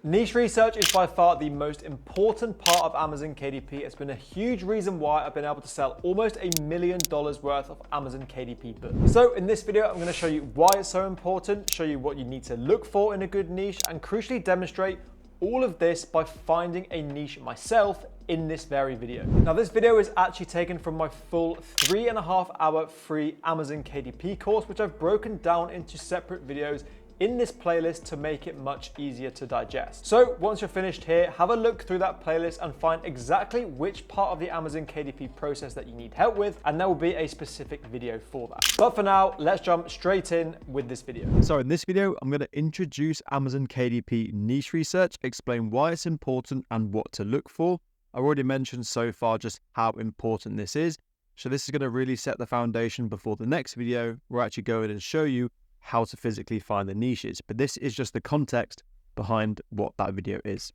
Niche research is by far the most important part of Amazon KDP. It's been a huge reason why I've been able to sell almost $1 million worth of Amazon KDP books. So in this video, I'm going to show you why it's so important, show you what you need to look for in a good niche, and crucially demonstrate all of this by finding a niche myself in this very video. Now this video is actually taken from my full 3.5 hour free Amazon KDP course, which I've broken down into separate videos in this playlist to make it much easier to digest. So once you're finished here, have a look through that playlist and find exactly which part of the Amazon KDP process that you need help with, and there will be a specific video for that. But for now, let's jump straight in with this video. So in this video, I'm going to introduce Amazon KDP niche research, explain why it's important and what to look for. I've already mentioned so far just how important this is. So this is going to really set the foundation before the next video. We're actually going to show you how to physically find the niches, but this is just the context behind what that video is.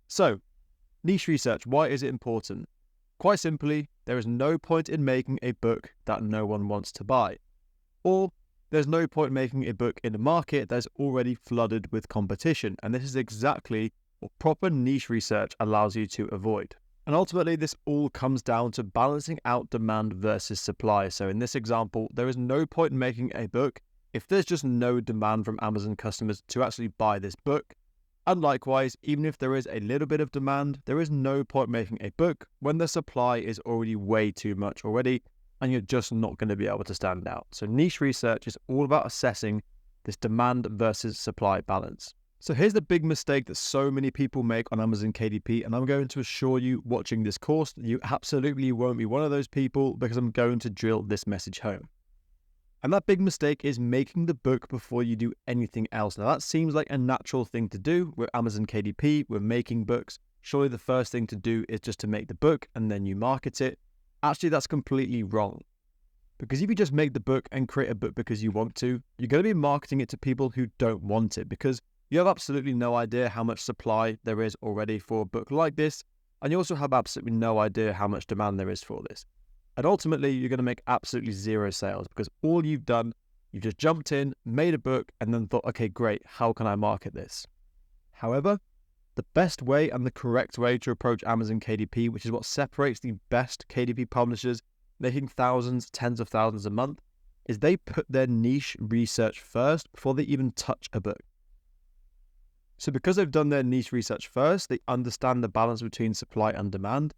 So, niche research, why is it important? Quite simply, there is no point in making a book that no one wants to buy, or there's no point making a book in a market that's already flooded with competition, and this is exactly what proper niche research allows you to avoid. And ultimately, this all comes down to balancing out demand versus supply. So in this example, there is no point in making a book if there's just no demand from Amazon customers to actually buy this book. And likewise, even if there is a little bit of demand, there is no point making a book when the supply is already way too much already, and you're just not going to be able to stand out. So niche research is all about assessing this demand versus supply balance. So here's the big mistake that so many people make on Amazon KDP, and I'm going to assure you watching this course, you absolutely won't be one of those people, because I'm going to drill this message home. And that big mistake is making the book before you do anything else. Now that seems like a natural thing to do. We're Amazon KDP, we're making books. Surely the first thing to do is just to make the book and then you market it. Actually, that's completely wrong. Because if you just make the book and create a book because you want to, you're going to be marketing it to people who don't want it, because you have absolutely no idea how much supply there is already for a book like this. And you also have absolutely no idea how much demand there is for this. And ultimately, you're going to make absolutely zero sales, because all you've done, you've just jumped in, made a book, and then thought, okay, great, how can I market this? However, the best way and the correct way to approach Amazon KDP, which is what separates the best KDP publishers making thousands, tens of thousands a month, is they put their niche research first before they even touch a book. So because they've done their niche research first, they understand the balance between supply and demand,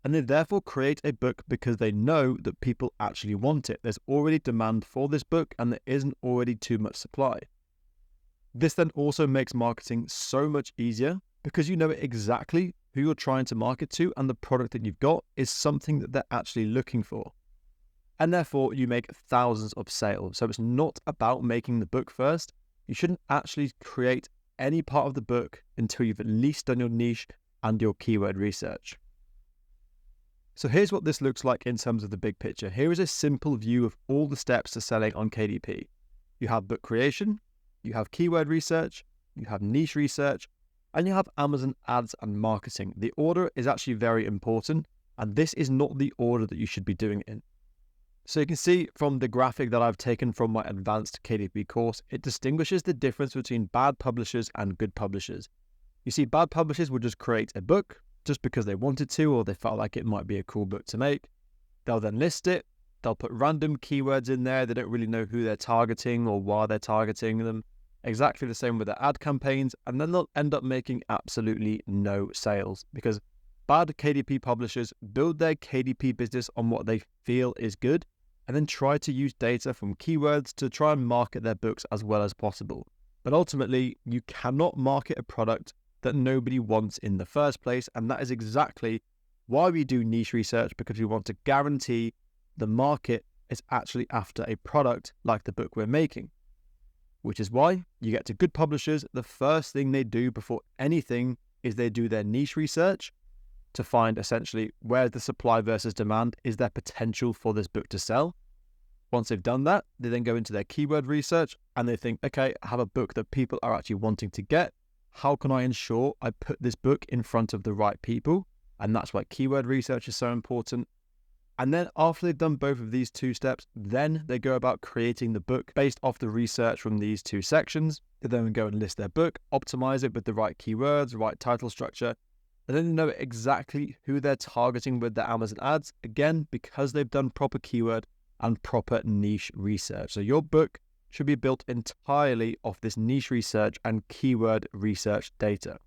and they therefore create a book because they know that people actually want it. There's already demand for this book and there isn't already too much supply. This then also makes marketing so much easier, because you know exactly who you're trying to market to, and the product that you've got is something that they're actually looking for. And therefore you make thousands of sales. So it's not about making the book first. You shouldn't actually create any part of the book until you've at least done your niche and your keyword research. So here's what this looks like in terms of the big picture. Here is a simple view of all the steps to selling on KDP. You have book creation, you have keyword research, you have niche research, and you have Amazon ads and marketing. The order is actually very important, and this is not the order that you should be doing it in. So you can see from the graphic that I've taken from my advanced KDP course, it distinguishes the difference between bad publishers and good publishers. You see, bad publishers will just create a book just because they wanted to, or they felt like it might be a cool book to make. They'll then list it, they'll put random keywords in there, they don't really know who they're targeting or why they're targeting them. Exactly the same with their ad campaigns, and then they'll end up making absolutely no sales, because bad KDP publishers build their KDP business on what they feel is good, and then try to use data from keywords to try and market their books as well as possible. But ultimately, you cannot market a product that nobody wants in the first place, and that is exactly why we do niche research, because we want to guarantee the market is actually after a product like the book we're making. Which is why you get to good publishers, the first thing they do before anything is they do their niche research to find essentially where the supply versus demand is there potential for this book to sell. Once they've done that, they then go into their keyword research and they think, okay, I have a book that people are actually wanting to get. How can I ensure I put this book in front of the right people? And that's why keyword research is so important. And then after they've done both of these two steps, then they go about creating the book based off the research from these two sections. They then go and list their book, optimize it with the right keywords, the right title structure, and then they know exactly who they're targeting with their Amazon ads, again, because they've done proper keyword and proper niche research. So your book should be built entirely off this niche research and keyword research data.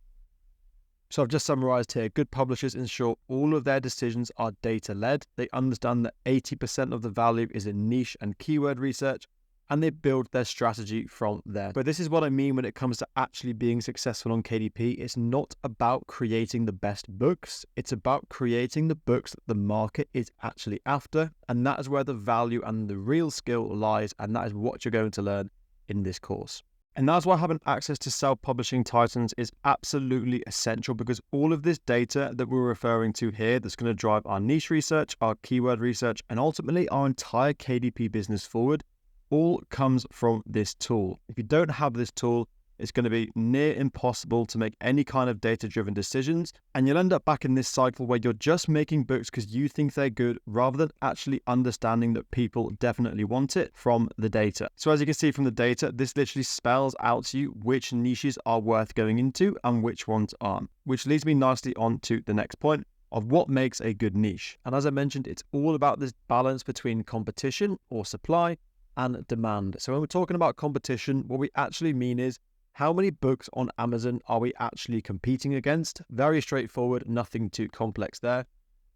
So I've just summarized here. Good publishers ensure all of their decisions are data-led. They understand that 80% of the value is in niche and keyword research, and they build their strategy from there. But this is what I mean when it comes to actually being successful on KDP. It's not about creating the best books. It's about creating the books that the market is actually after. And that is where the value and the real skill lies. And that is what you're going to learn in this course. And that's why having access to self-publishing titans is absolutely essential, because all of this data that we're referring to here that's going to drive our niche research, our keyword research, and ultimately our entire KDP business forward all comes from this tool. If you don't have this tool, it's going to be near impossible to make any kind of data-driven decisions, and you'll end up back in this cycle where you're just making books because you think they're good rather than actually understanding that people definitely want it from the data. So as you can see from the data, this literally spells out to you which niches are worth going into and which ones aren't, which leads me nicely on to the next point of what makes a good niche. And as I mentioned, it's all about this balance between competition or supply and demand. So when we're talking about competition, what we actually mean is how many books on Amazon are we actually competing against? Very straightforward, nothing too complex there.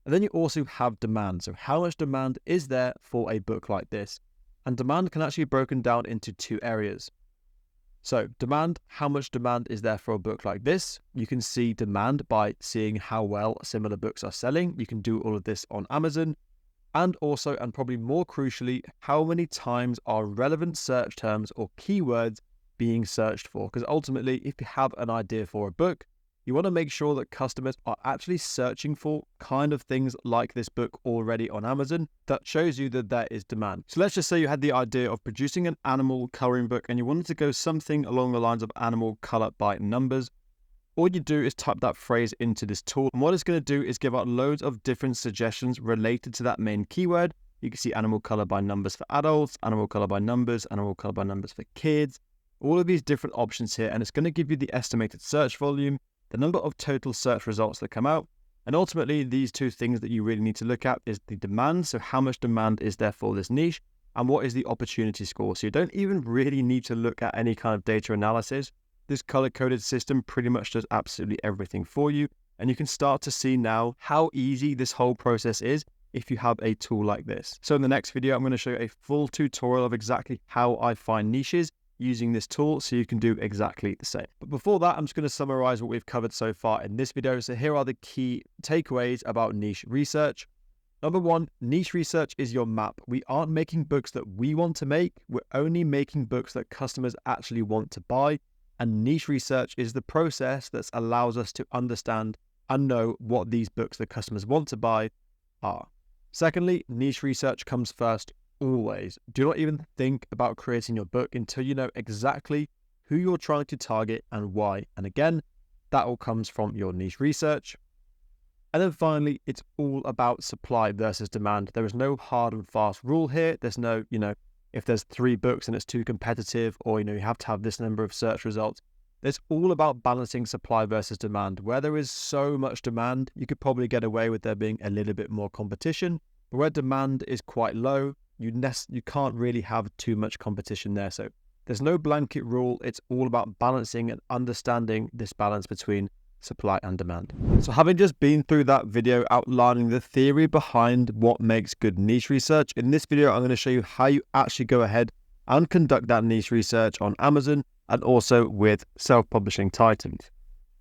And then you also have demand. So how much demand is there for a book like this? And demand can actually be broken down into two areas. So demand, how much demand is there for a book like this? You can see demand by seeing how well similar books are selling. You can do all of this on Amazon. And also, and probably more crucially, how many times are relevant search terms or keywords being searched for? Because ultimately, if you have an idea for a book, you want to make sure that customers are actually searching for kind of things like this book already on Amazon. That shows you that there is demand. So let's just say you had the idea of producing an animal coloring book and you wanted to go something along the lines of animal color by numbers. All you do is type that phrase into this tool, and what it's going to do is give out loads of different suggestions related to that main keyword. You can see animal color by numbers for adults, animal color by numbers for kids, all of these different options here, and it's going to give you the estimated search volume, the number of total search results that come out, and ultimately these two things that you really need to look at is the demand, so how much demand is there for this niche, and what is the opportunity score. So you don't even really need to look at any kind of data analysis. This color-coded system pretty much does absolutely everything for you, and you can start to see now how easy this whole process is if you have a tool like this. So in the next video, I'm going to show you a full tutorial of exactly how I find niches using this tool so you can do exactly the same. But before that, I'm just going to summarize what we've covered so far in this video. So here are the key takeaways about niche research. Number one, niche research is your map. We aren't making books that we want to make. We're only making books that customers actually want to buy. And niche research is the process that allows us to understand and know what these books that customers want to buy are. Secondly, niche research comes first always. Do not even think about creating your book until you know exactly who you're trying to target and why. And again, that all comes from your niche research. And then finally, it's all about supply versus demand. There is no hard and fast rule here. There's no, if there's 3 books and it's too competitive, or, you have to have this number of search results. It's all about balancing supply versus demand. Where there is so much demand, you could probably get away with there being a little bit more competition. But where demand is quite low, you can't really have too much competition there. So there's no blanket rule. It's all about balancing and understanding this balance between supply and demand. So having just been through that video outlining the theory behind what makes good niche research, in this video I'm going to show you how you actually go ahead and conduct that niche research on Amazon and also with self-publishing titans.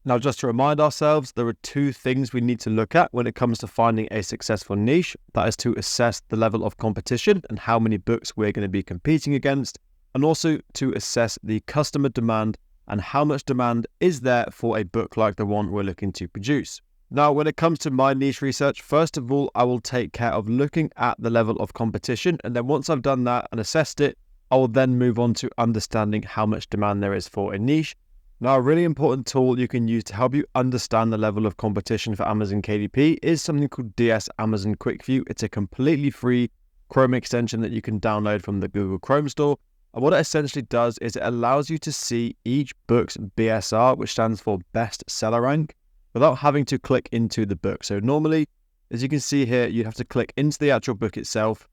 Now, just to remind ourselves, there are 2 things we need to look at when it comes to finding a successful niche. That is to assess the level of competition and how many books we're going to be competing against, and also to assess the customer demand and how much demand is there for a book like the one we're looking to produce. Now, when it comes to my niche research, first of all, I will take care of looking at the level of competition. And then once I've done that and assessed it, I will then move on to understanding how much demand there is for a niche. Now, a really important tool you can use to help you understand the level of competition for Amazon KDP is something called DS Amazon Quick View. It's a completely free Chrome extension that you can download from the Google Chrome store. And what it essentially does is it allows you to see each book's BSR, which stands for best seller rank, without having to click into the book. So normally, as you can see here, you'd have to click into the actual book itself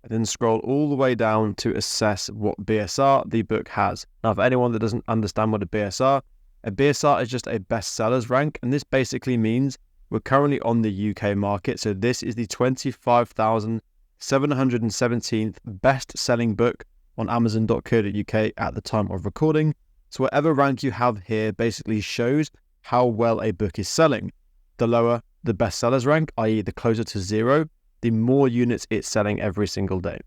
and then scroll all the way down to assess what BSR the book has. Now, for anyone that doesn't understand what a BSR is just a best sellers rank, and this basically means we're currently on the UK market. So this is the 25,717th best selling book on Amazon.co.uk at the time of recording. So whatever rank you have here basically shows how well a book is selling. The lower the best sellers rank, i.e. the closer to 0, the more units it's selling every single day.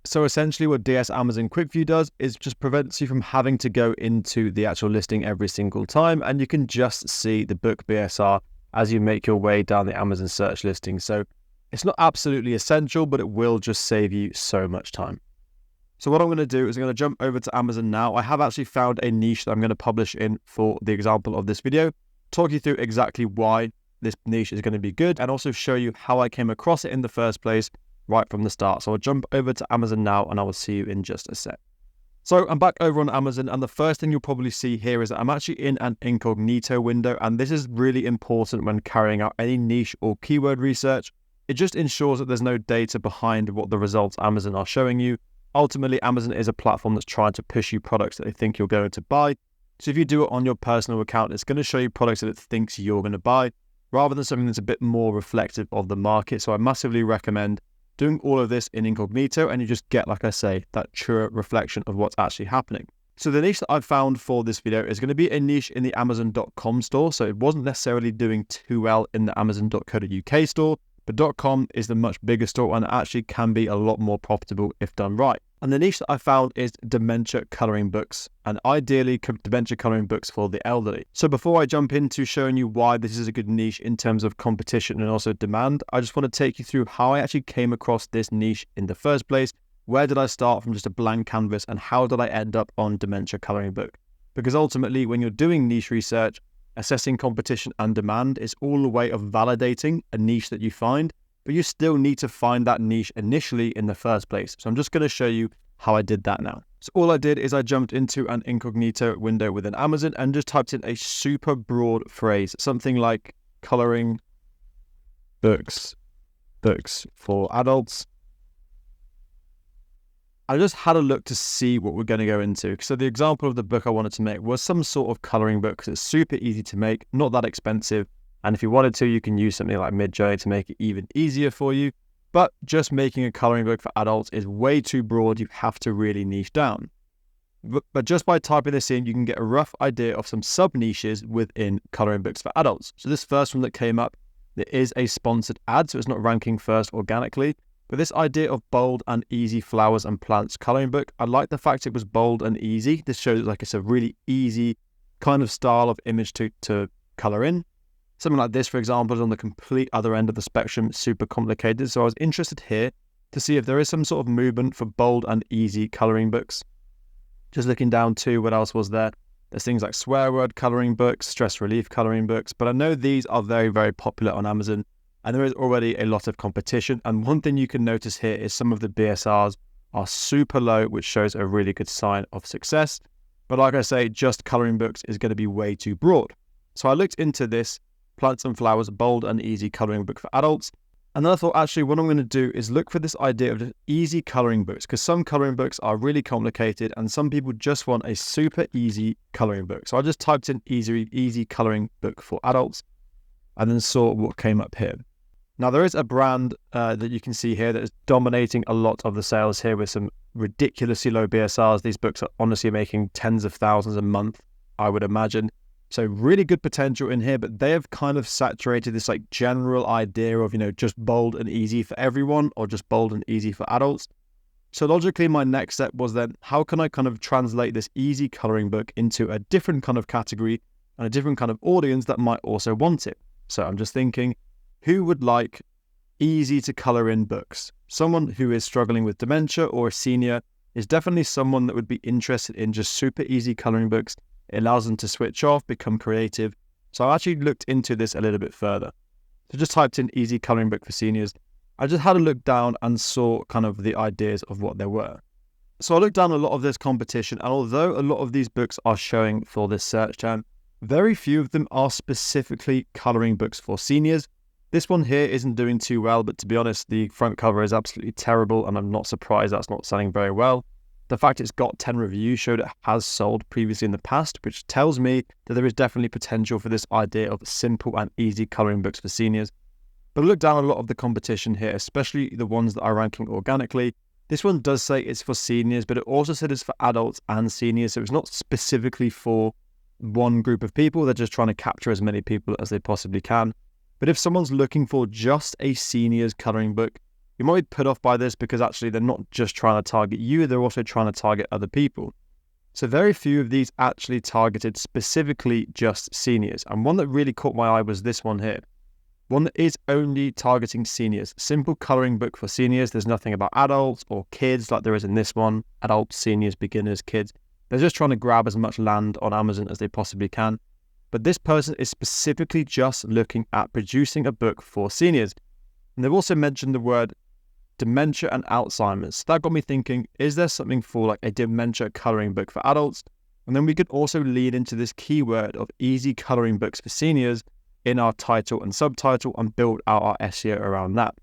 So essentially what DS Amazon Quick View does is just prevents you from having to go into the actual listing every single time, and you can just see the book BSR as you make your way down the Amazon search listing. So it's not absolutely essential, but it will just save you so much time. So what I'm going to do is I'm going to jump over to Amazon now. I have actually found a niche that I'm going to publish in for the example of this video, talk you through exactly why this niche is going to be good, and also show you how I came across it in the first place right from the start. So I'll jump over to Amazon now and I will see you in just a sec. So I'm back over on Amazon, and the first thing you'll probably see here is that I'm actually in an incognito window, and this is really important when carrying out any niche or keyword research. It just ensures that there's no data behind what the results Amazon are showing you. Ultimately, Amazon is a platform that's trying to push you products that they think you're going to buy. So if you do it on your personal account, it's going to show you products that it thinks you're going to buy, rather than something that's a bit more reflective of the market. So I massively recommend doing all of this in incognito, and you just get, like I say, that true reflection of what's actually happening. So the niche that I've found for this video is going to be a niche in the Amazon.com store. So it wasn't necessarily doing too well in the Amazon.co.uk store, but .com is the much bigger store and actually can be a lot more profitable if done right. And the niche that I found is dementia coloring books, and ideally dementia coloring books for the elderly. So before I jump into showing you why this is a good niche in terms of competition and also demand, I just want to take you through how I actually came across this niche in the first place. Where did I start from just a blank canvas, and how did I end up on dementia coloring book? Because ultimately, when you're doing niche research, assessing competition and demand is all a way of validating a niche that you find, but you still need to find that niche initially in the first place. So I'm just going to show you how I did that now. So all I did is I jumped into an incognito window within Amazon and just typed in a super broad phrase, something like coloring books for adults. I just had a look to see what we're going to go into. So the example of the book I wanted to make was some sort of coloring book, because it's super easy to make, not that expensive. And if you wanted to, you can use something like Midjourney to make it even easier for you. But just making a coloring book for adults is way too broad. You have to really niche down. But just by typing this in, you can get a rough idea of some sub-niches within coloring books for adults. So this first one that came up, there is a sponsored ad, so it's not ranking first organically. But this idea of bold and easy flowers and plants coloring book, I like the fact it was bold and easy. This shows like it's a really easy kind of style of image to color in. Something like this, for example, is on the complete other end of the spectrum, super complicated. So I was interested here to see if there is some sort of movement for bold and easy coloring books. Just looking down to what else was there. There's things like swear word coloring books, stress relief coloring books, but I know these are very, very popular on Amazon, and there is already a lot of competition. And one thing you can notice here is some of the BSRs are super low, which shows a really good sign of success. But like I say, just coloring books is going to be way too broad. So I looked into this plants and flowers, bold and easy coloring book for adults. And then I thought, actually, what I'm going to do is look for this idea of just easy coloring books, because some coloring books are really complicated and some people just want a super easy coloring book. So I just typed in easy coloring book for adults and then saw what came up here. Now, there is a brand that you can see here that is dominating a lot of the sales here with some ridiculously low BSRs. These books are honestly making tens of thousands a month, I would imagine. So really good potential in here, but they have kind of saturated this like general idea of, just bold and easy for everyone or just bold and easy for adults. So logically, my next step was then, how can I kind of translate this easy coloring book into a different kind of category and a different kind of audience that might also want it? So I'm just thinking, who would like easy to color in books? Someone who is struggling with dementia or a senior is definitely someone that would be interested in just super easy coloring books It allows them to switch off, become creative. So I actually looked into this a little bit further. So just typed in easy coloring book for seniors. I just had a look down and saw kind of the ideas of what there were. So I looked down a lot of this competition, and although a lot of these books are showing for this search term, very few of them are specifically coloring books for seniors. This one here isn't doing too well, but to be honest, the front cover is absolutely terrible, and I'm not surprised that's not selling very well. The fact it's got 10 reviews showed it has sold previously in the past, which tells me that there is definitely potential for this idea of simple and easy coloring books for seniors. But I look down a lot of the competition here, especially the ones that are ranking organically. This one does say it's for seniors, but it also said it's for adults and seniors, so it's not specifically for one group of people. They're just trying to capture as many people as they possibly can. But if someone's looking for just a seniors coloring book, you might be put off by this because actually they're not just trying to target you, they're also trying to target other people. So very few of these actually targeted specifically just seniors. And one that really caught my eye was this one here. One that is only targeting seniors. Simple coloring book for seniors. There's nothing about adults or kids like there is in this one. Adults, seniors, beginners, kids. They're just trying to grab as much land on Amazon as they possibly can. But this person is specifically just looking at producing a book for seniors. And they've also mentioned the word dementia and Alzheimer's. That got me thinking, is there something for like a dementia coloring book for adults? And then we could also lead into this keyword of easy coloring books for seniors in our title and subtitle and build out our SEO around that.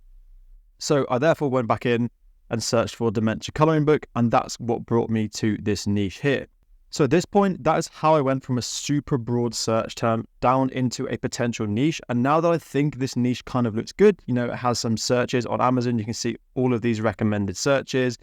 So I therefore went back in and searched for dementia coloring book, and that's what brought me to this niche here. So at this point, that is how I went from a super broad search term down into a potential niche. And now that I think this niche kind of looks good, you know, it has some searches on Amazon. You can see all of these recommended searches.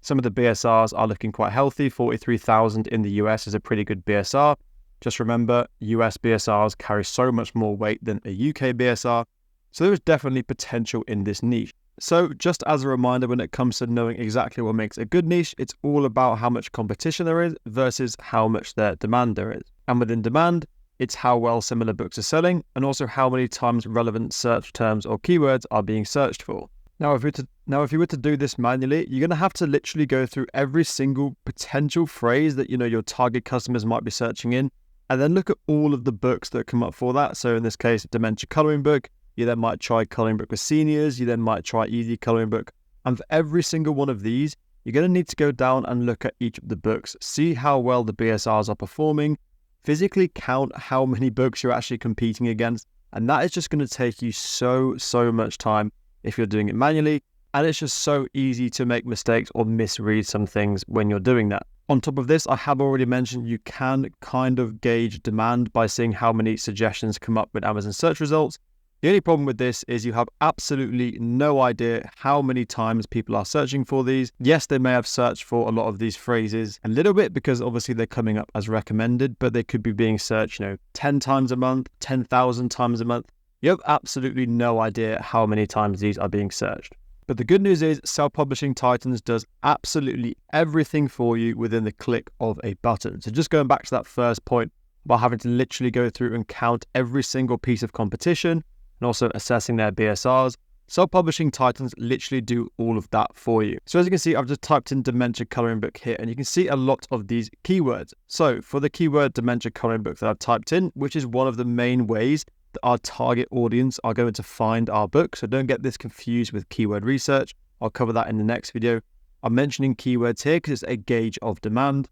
Some of the BSRs are looking quite healthy. 43,000 in the US is a pretty good BSR. Just remember, US BSRs carry so much more weight than a UK BSR. So there is definitely potential in this niche. So just as a reminder, when it comes to knowing exactly what makes a good niche, it's all about how much competition there is versus how much demand there is. And within demand, it's how well similar books are selling and also how many times relevant search terms or keywords are being searched for. Now, if you were to do this manually, you're going to have to literally go through every single potential phrase that, you know, your target customers might be searching in, and then look at all of the books that come up for that. So in this case, dementia coloring book. You then might try coloring book with seniors. You then might try easy coloring book. And for every single one of these, you're going to need to go down and look at each of the books, see how well the BSRs are performing, physically count how many books you're actually competing against. And that is just going to take you so much time if you're doing it manually. And it's just so easy to make mistakes or misread some things when you're doing that. On top of this, I have already mentioned you can kind of gauge demand by seeing how many suggestions come up with Amazon search results. The only problem with this is you have absolutely no idea how many times people are searching for these. Yes, they may have searched for a lot of these phrases a little bit because obviously they're coming up as recommended, but they could be being searched, 10 times a month, 10,000 times a month. You have absolutely no idea how many times these are being searched. But the good news is Self-Publishing Titans does absolutely everything for you within the click of a button. So just going back to that first point about having to literally go through and count every single piece of competition, and also assessing their BSRs, Self-Publishing Titans literally do all of that for you. So as you can see, I've just typed in dementia coloring book here, and you can see a lot of these keywords. So for the keyword dementia coloring book that I've typed in, which is one of the main ways that our target audience are going to find our book, so don't get this confused with keyword research. I'll cover that in the next video. I'm mentioning keywords here because it's a gauge of demand.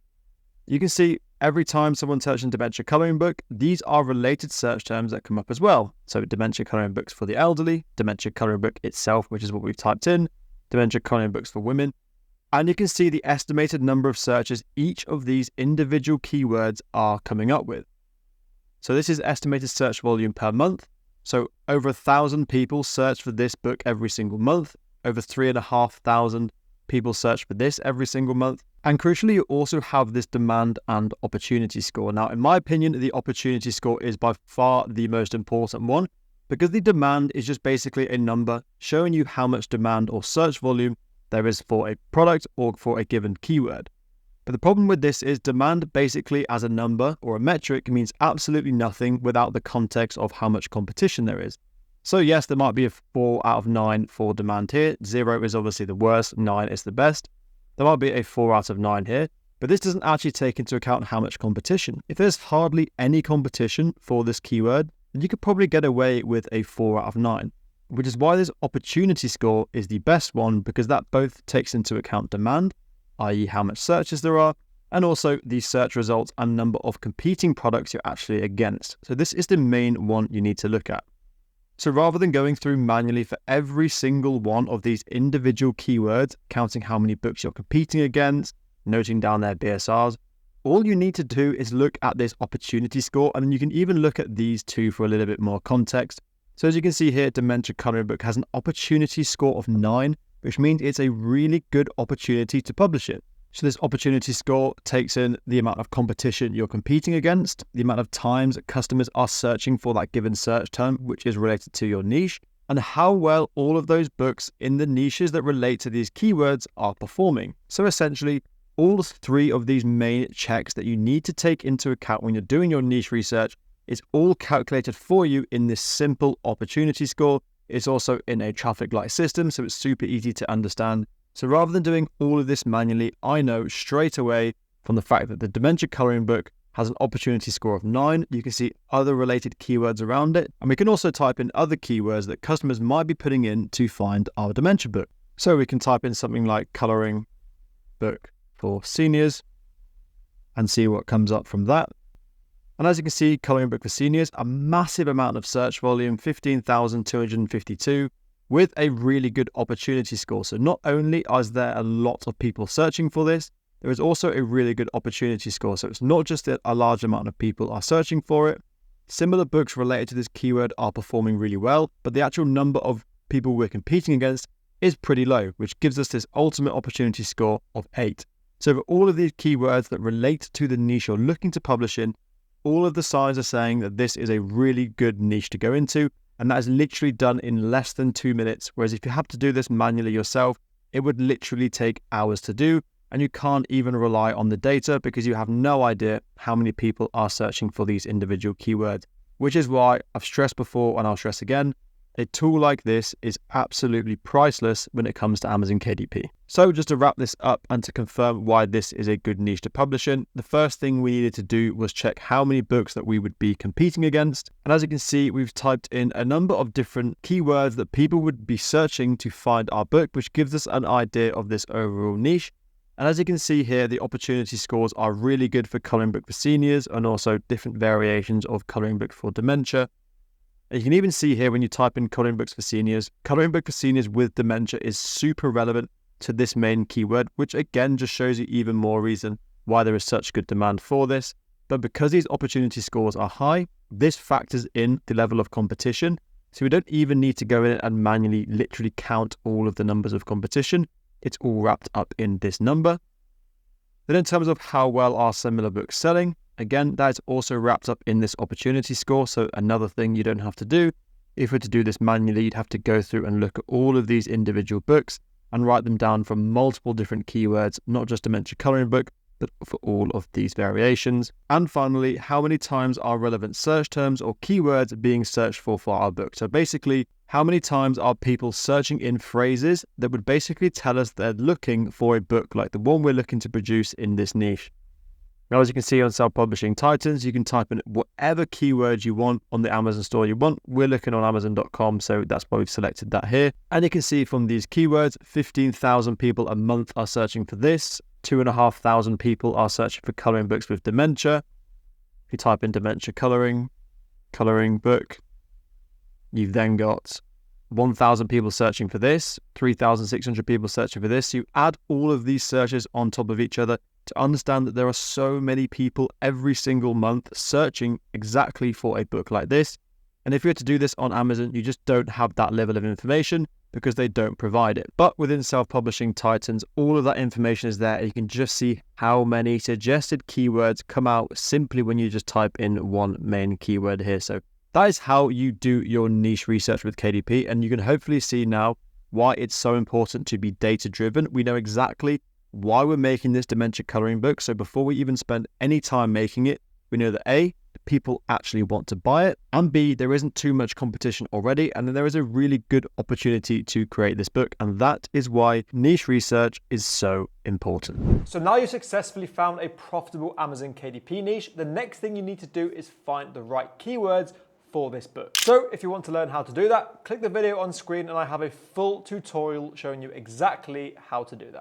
You can see every time someone searches dementia coloring book, these are related search terms that come up as well. So dementia coloring books for the elderly, dementia coloring book itself, which is what we've typed in, dementia coloring books for women. And you can see the estimated number of searches each of these individual keywords are coming up with. So this is estimated search volume per month. So over 1,000 people search for this book every single month. Over 3,500 people search for this every single month. And crucially, you also have this demand and opportunity score. Now, in my opinion, the opportunity score is by far the most important one because the demand is just basically a number showing you how much demand or search volume there is for a product or for a given keyword. But the problem with this is demand basically as a number or a metric means absolutely nothing without the context of how much competition there is. So yes, there might be a 4 out of 9 for demand here. 0 is obviously the worst, 9 is the best. There might be a 4 out of 9 here, But this doesn't actually take into account how much competition. If there's hardly any competition for this keyword, then you could probably get away with a 4 out of 9, which is why this opportunity score is the best one, because that both takes into account demand, i.e. how much searches there are, and also the search results and number of competing products you're actually against. So this is the main one you need to look at. So rather than going through manually for every single one of these individual keywords, counting how many books you're competing against, noting down their BSRs, all you need to do is look at this opportunity score, and then you can even look at these two for a little bit more context. So as you can see here, Dementia Coloring Book has an opportunity score of 9, which means it's a really good opportunity to publish it. So this opportunity score takes in the amount of competition you're competing against, the amount of times customers are searching for that given search term, which is related to your niche, and how well all of those books in the niches that relate to these keywords are performing. So essentially, all 3 of these main checks that you need to take into account when you're doing your niche research is all calculated for you in this simple opportunity score. It's also in a traffic light system, so it's super easy to understand. So rather than doing all of this manually, I know straight away from the fact that the Dementia Coloring Book has an opportunity score of 9. You can see other related keywords around it. And we can also type in other keywords that customers might be putting in to find our dementia book. So we can type in something like coloring book for seniors and see what comes up from that. And as you can see, coloring book for seniors, a massive amount of search volume, 15,252. with a really good opportunity score. So not only is there a lot of people searching for this, there is also a really good opportunity score. So it's not just that a large amount of people are searching for it. Similar books related to this keyword are performing really well, but the actual number of people we're competing against is pretty low, which gives us this ultimate opportunity score of 8. So for all of these keywords that relate to the niche you're looking to publish in, all of the signs are saying that this is a really good niche to go into, and that is literally done in less than 2 minutes. Whereas if you have to do this manually yourself, it would literally take hours to do, and you can't even rely on the data because you have no idea how many people are searching for these individual keywords, which is why I've stressed before and I'll stress again, a tool like this is absolutely priceless when it comes to Amazon KDP. So just to wrap this up and to confirm why this is a good niche to publish in, the first thing we needed to do was check how many books that we would be competing against. And as you can see, we've typed in a number of different keywords that people would be searching to find our book, which gives us an idea of this overall niche. And as you can see here, the opportunity scores are really good for coloring book for seniors and also different variations of coloring book for dementia. And you can even see here when you type in coloring book for seniors with dementia is super relevant to this main keyword, which again just shows you even more reason why there is such good demand for this. But because these opportunity scores are high, this factors in the level of competition. So we don't even need to go in and manually literally count all of the numbers of competition. It's all wrapped up in this number. Then in terms of how well are similar books selling, again, that is also wrapped up in this opportunity score. So another thing you don't have to do. If we were to do this manually, you'd have to go through and look at all of these individual books and write them down from multiple different keywords, not just dementia coloring book, but for all of these variations. And finally, how many times are relevant search terms or keywords being searched for our book? So basically, how many times are people searching in phrases that would basically tell us they're looking for a book like the one we're looking to produce in this niche? Now, as you can see on Self-Publishing Titans, you can type in whatever keyword you want on the Amazon store you want. We're looking on Amazon.com, so that's why we've selected that here. And you can see from these keywords, 15,000 people a month are searching for this. 2,500 people are searching for coloring books with dementia. If you type in dementia coloring book, you've then got 1,000 people searching for this, 3,600 people searching for this. You add all of these searches on top of each other to understand that there are so many people every single month searching exactly for a book like this. And if you were to do this on Amazon, you just don't have that level of information because they don't provide it. But within Self-Publishing Titans, all of that information is there. And you can just see how many suggested keywords come out simply when you just type in one main keyword here. So that is how you do your niche research with KDP. And you can hopefully see now why it's so important to be data-driven. We know exactly why we're making this dementia coloring book. So before we even spend any time making it, we know that A, the people actually want to buy it, and B, there isn't too much competition already, and then there is a really good opportunity to create this book, and that is why niche research is so important. So now you've successfully found a profitable Amazon KDP niche, the next thing you need to do is find the right keywords for this book. So if you want to learn how to do that, click the video on screen and I have a full tutorial showing you exactly how to do that.